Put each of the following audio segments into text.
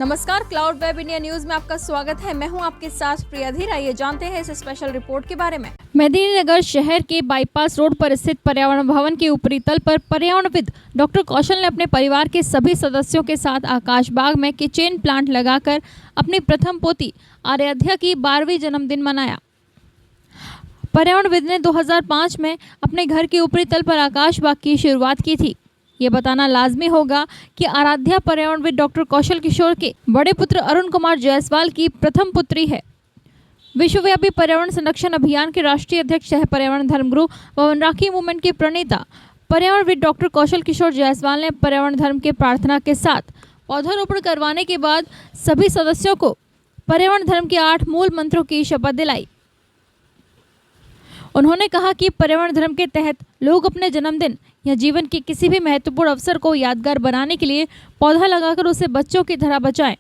नमस्कार, cloud web India news में आपका स्वागत है। मैं हूं आपके साथ प्रिया धीर। आइए जानते हैं इस स्पेशल रिपोर्ट के बारे में। मेदिनीनगर शहर के बाईपास रोड पर स्थित पर्यावरण भवन के ऊपरी तल पर पर्यावरणविद डॉक्टर कौशल ने अपने परिवार के सभी सदस्यों के साथ आकाश बाग में किचेन प्लांट लगाकर अपनी प्रथम पोती आराध्या की 12वीं जन्मदिन मनाया। पर्यावरणविद ने 2005 में अपने घर के ऊपरी तल पर आकाश बाग की शुरुआत की थी। ये बताना लाजमी होगा कि आराध्या पर्यावरणविद डॉक्टर कौशल किशोर के बड़े पुत्र अरुण कुमार जायसवाल की प्रथम पुत्री है। विश्वव्यापी पर्यावरण संरक्षण अभियान के राष्ट्रीय अध्यक्ष सह पर्यावरण धर्मगुरु व वनराखी मूवमेंट के प्रणेता पर्यावरणविद डॉक्टर कौशल किशोर जायसवाल ने पर्यावरण धर्म के प्रार्थना के साथ पौधारोपण करवाने के बाद सभी सदस्यों को पर्यावरण धर्म के 8 मूल मंत्रों की शपथ दिलाई। उन्होंने कहा कि पर्यावरण धर्म के तहत लोग अपने जन्मदिन या जीवन के किसी भी महत्वपूर्ण अवसर को यादगार बनाने के लिए पौधा लगाकर उसे बच्चों की तरह बचाएं।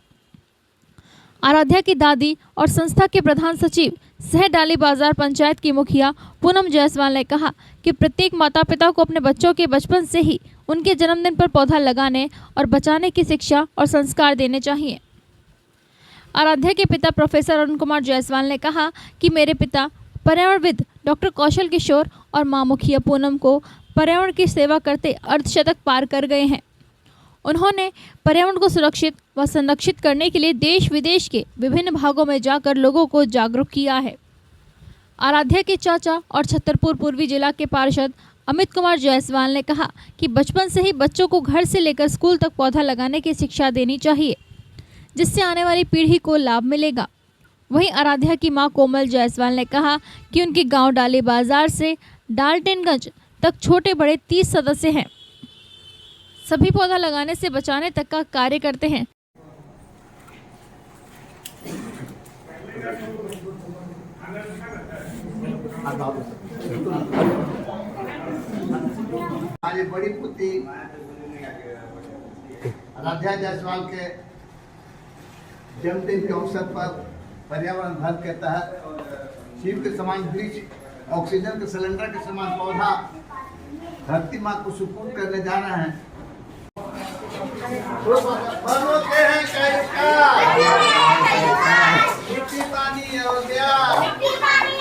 आराध्या की दादी और संस्था के प्रधान सचिव सह डाली बाजार पंचायत की मुखिया पूनम जायसवाल ने कहा कि प्रत्येक माता पिता को अपने बच्चों के बचपन से ही उनके जन्मदिन पर पौधा लगाने और बचाने की शिक्षा और संस्कार देने चाहिए। आराध्या के पिता प्रोफेसर अरुण कुमार जायसवाल ने कहा कि मेरे पिता पर्यावरणविद डॉक्टर कौशल किशोर और मां मुखिया पूनम को पर्यावरण की सेवा करते अर्धशतक पार कर गए हैं। उन्होंने पर्यावरण को सुरक्षित व संरक्षित करने के लिए देश विदेश के विभिन्न भागों में जाकर लोगों को जागरूक किया है। आराध्या के चाचा और छतरपुर पूर्वी जिला के पार्षद अमित कुमार जायसवाल ने कहा कि बचपन से ही बच्चों को घर से लेकर स्कूल तक पौधा लगाने की शिक्षा देनी चाहिए, जिससे आने वाली पीढ़ी को लाभ मिलेगा। वहीं आराध्या की मां कोमल जायसवाल ने कहा कि उनके गांव डाली बाजार से डाल्टनगंज तक छोटे बड़े 30 सदस्य हैं। सभी पौधा लगाने से बचाने तक का कार्य करते हैं। हमारी बड़ी पुत्री आराध्या जायसवाल के जन्मदिन के अवसर पर पर्यावरण धर्म के तहत शिव के समान वृक्ष, ऑक्सीजन के सिलेंडर के समान पौधा धरती माँ को सुपुर्द करने जा रहे हैं। मिट्टी पानी अयोध्या, मिट्टी पानी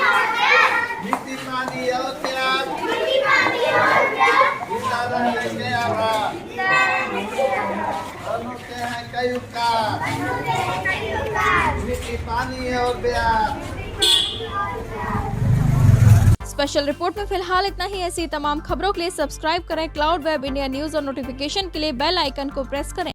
अयोध्या, लेने आ रहा होते हैं कई उपकार, मिट्टी पानी अयोध्या। स्पेशल रिपोर्ट में फिलहाल इतना ही। ऐसी तमाम खबरों के लिए सब्सक्राइब करें क्लाउड वेब इंडिया न्यूज और नोटिफिकेशन के लिए बेल आइकन को प्रेस करें।